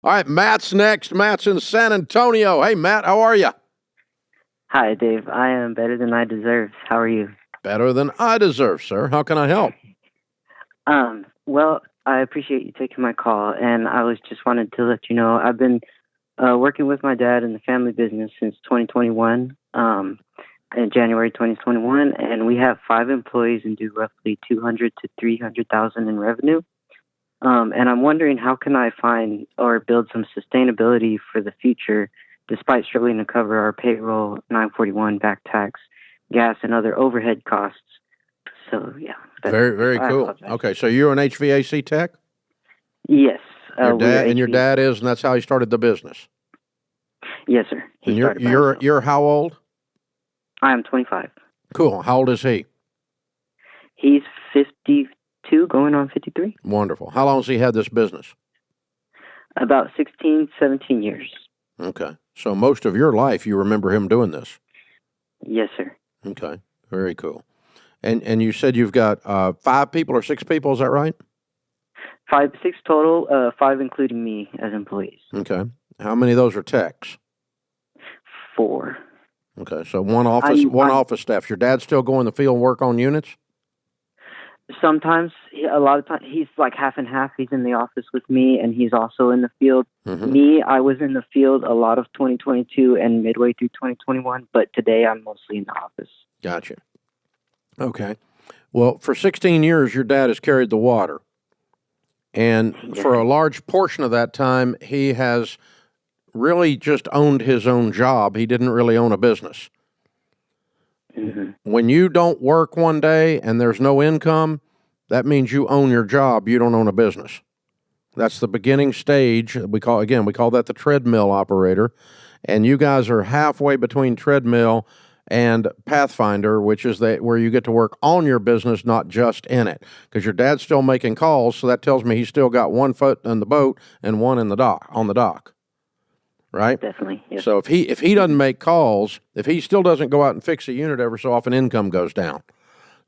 All right, Matt's next. Matt's in San Antonio. Hey, Matt, how are you? Hi, Dave. I am better than I deserve. How are you? Better than I deserve, sir. How can I help? Well, I appreciate you taking my call, and I was just wanted to let you know I've been working with my dad in the family business since 2021, in January 2021, and we have 5 employees and do roughly 200 to 300,000 in revenue. And I'm wondering how can I find or build some sustainability for the future, despite struggling to cover our payroll, 941, back tax, gas, and other overhead costs. So, yeah. Very, very cool. Okay, so you're an HVAC tech? Yes. Your dad is, and that's how he started the business? Yes, sir. And you're how old? I am 25. Cool. How old is he? He's 52, going on 53. Wonderful. How long has he had this business? About 16, 17 years. Okay. So most of your life you remember him doing this? Yes, sir. Okay. Very cool. And you said you've got 5 people or 6 people, is that right? 6 total, 5 including me as employees. Okay. How many of those are techs? 4. Okay, so one office staff. Your dad still go in the field and work on units? Sometimes, a lot of times, he's like half and half. He's in the office with me, and he's also in the field. Mm-hmm. Me, I was in the field a lot of 2022 and midway through 2021, but today I'm mostly in the office. Gotcha. Okay. Well, for 16 years, your dad has carried the water. And for a large portion of that time, he has really just owned his own job. He didn't really own a business. Mm-hmm. When you don't work one day and there's no income, that means you own your job. You don't own a business. That's the beginning stage. We call that the treadmill operator. And you guys are halfway between treadmill and Pathfinder, which is where you get to work on your business, not just in it. Because your dad's still making calls, so that tells me he's still got one foot in the boat and one in the dock, on the dock. Right? Definitely. Yes. So if he doesn't make calls, if he still doesn't go out and fix a unit every so often, income goes down.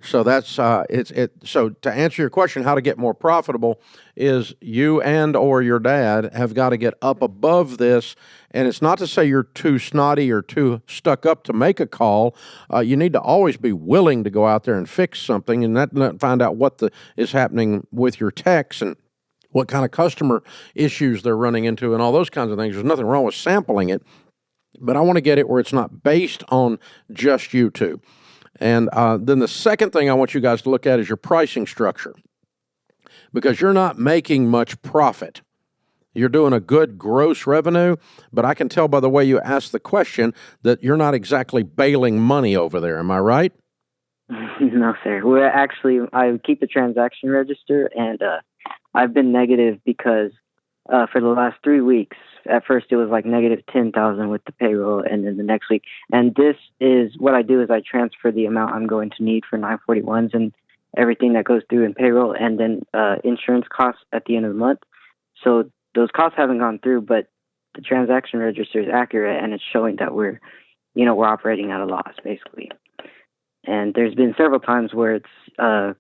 So that's so to answer your question, how to get more profitable is you and or your dad have got to get up above this. And it's not to say you're too snotty or too stuck up to make a call. You need to always be willing to go out there and fix something and find out what is happening with your techs and what kind of customer issues they're running into and all those kinds of things. There's nothing wrong with sampling it, but I want to get it where it's not based on just you two. And then the second thing I want you guys to look at is your pricing structure, because you're not making much profit. You're doing a good gross revenue, but I can tell by the way you ask the question that you're not exactly bailing money over there. Am I right? No, sir. I keep the transaction register, and I've been negative because for the last 3 weeks, at first it was like negative 10,000 with the payroll, and then the next week. And this is what I do is I transfer the amount I'm going to need for 941s and everything that goes through in payroll, and then insurance costs at the end of the month. So those costs haven't gone through, but the transaction register is accurate, and it's showing that we're operating at a loss, basically. And there's been several times where it's, the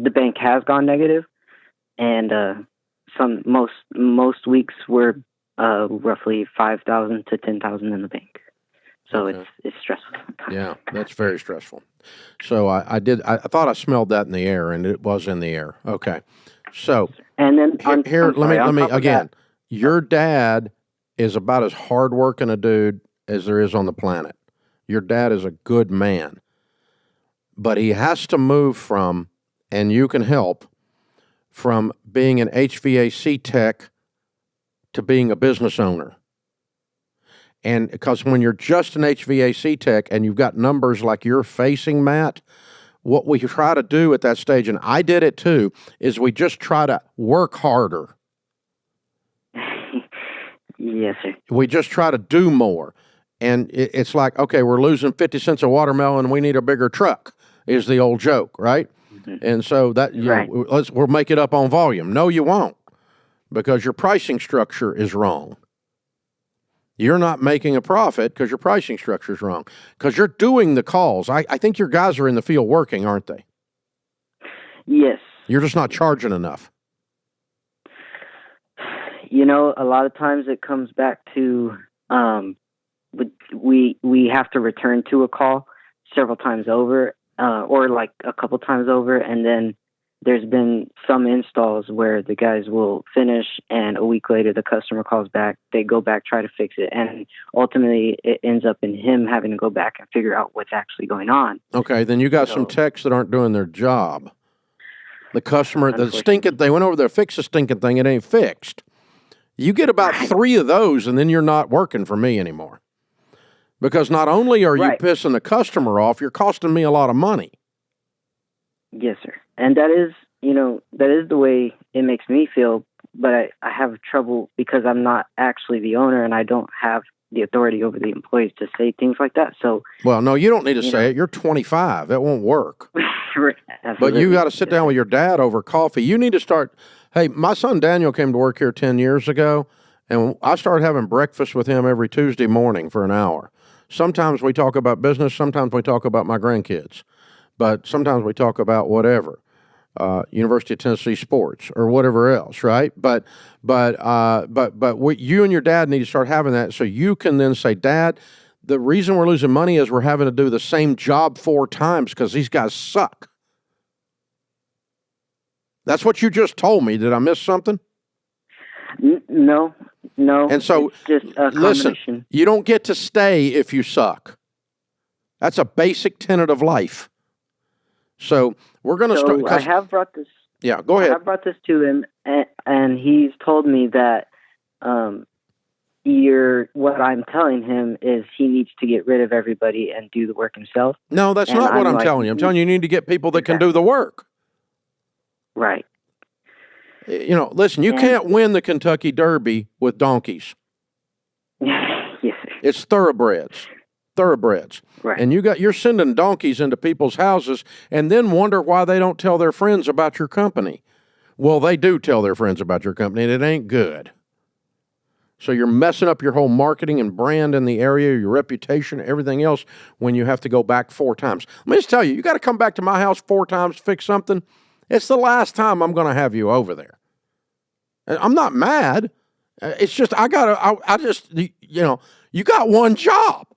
bank has gone negative, and most weeks were roughly 5,000 to 10,000 in the bank. So okay. It's stressful sometimes. Yeah, that's very stressful. So I thought I smelled that in the air, and it was in the air. Okay. So and then let me again. Your dad is about as hardworking a dude as there is on the planet. Your dad is a good man, but he has to move from, and you can help, from being an HVAC tech to being a business owner. And because when you're just an HVAC tech and you've got numbers like you're facing, Matt, what we try to do at that stage, and I did it too, is we just try to work harder. Yes, sir. We just try to do more. And it's like, okay, we're losing 50 cents a watermelon, we need a bigger truck, is the old joke, right? Mm-hmm. And so that we'll make it up on volume. No, you won't, because your pricing structure is wrong. You're not making a profit because your pricing structure is wrong, because you're doing the calls. I think your guys are in the field working, aren't they? Yes. You're just not charging enough. a lot of times it comes back to we have to return to a call several times over, or like a couple times over, and then there's been some installs where the guys will finish, and a week later the customer calls back. They go back, try to fix it, and ultimately it ends up in him having to go back and figure out what's actually going on. Okay, then you got some techs that aren't doing their job. The customer, they went over there to fix the stinking thing, it ain't fixed. You get about 3 of those, and then you're not working for me anymore. Because not only are you pissing the customer off, you're costing me a lot of money. Yes, sir. And that is the way it makes me feel, but I have trouble because I'm not actually the owner and I don't have the authority over the employees to say things like that. So, well, no, you don't need to say it. You're 25. It won't work. But you got to sit down with your dad over coffee. You need to start. Hey, my son Daniel came to work here 10 years ago, and I started having breakfast with him every Tuesday morning for an hour. Sometimes we talk about business. Sometimes we talk about my grandkids. But sometimes we talk about whatever, University of Tennessee sports or whatever else, right? But you and your dad need to start having that so you can then say, Dad, the reason we're losing money is we're having to do the same job 4 times because these guys suck. That's what you just told me. Did I miss something? No. And so, it's just a listen, you don't get to stay if you suck. That's a basic tenet of life. So we're going to start. I have brought this. Yeah, go ahead. I have brought this to him, and he's told me that what I'm telling him is he needs to get rid of everybody and do the work himself. No, that's not what I'm telling you. I'm telling you need to get people that can do the work. Right. Listen, you can't win the Kentucky Derby with donkeys. Yes, sir. It's thoroughbreds. Right. And you're sending donkeys into people's houses and then wonder why they don't tell their friends about your company. Well, they do tell their friends about your company, and it ain't good. So you're messing up your whole marketing and brand in the area, your reputation, everything else when you have to go back 4 times. Let me just tell you got to come back to my house 4 times to fix something. It's the last time I'm going to have you over there. I'm not mad. It's just you got one job.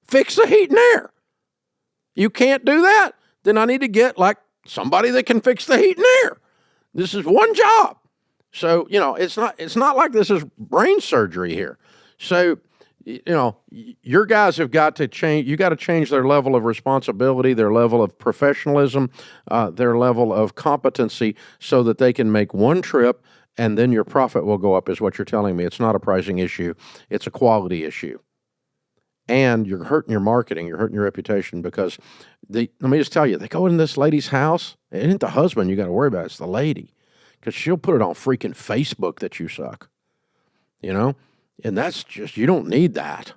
Fix the heat and air. You can't do that? Then I need to get like somebody that can fix the heat and air. This is one job. So, it's not like this is brain surgery here. So, your guys have got to change. You got to change their level of responsibility, their level of professionalism, their level of competency so that they can make one trip and then your profit will go up is what you're telling me. It's not a pricing issue. It's a quality issue. And you're hurting your marketing, you're hurting your reputation because let me just tell you, they go in this lady's house, it ain't the husband you got to worry about, it's the lady. Because she'll put it on freaking Facebook that you suck. And that's just, you don't need that.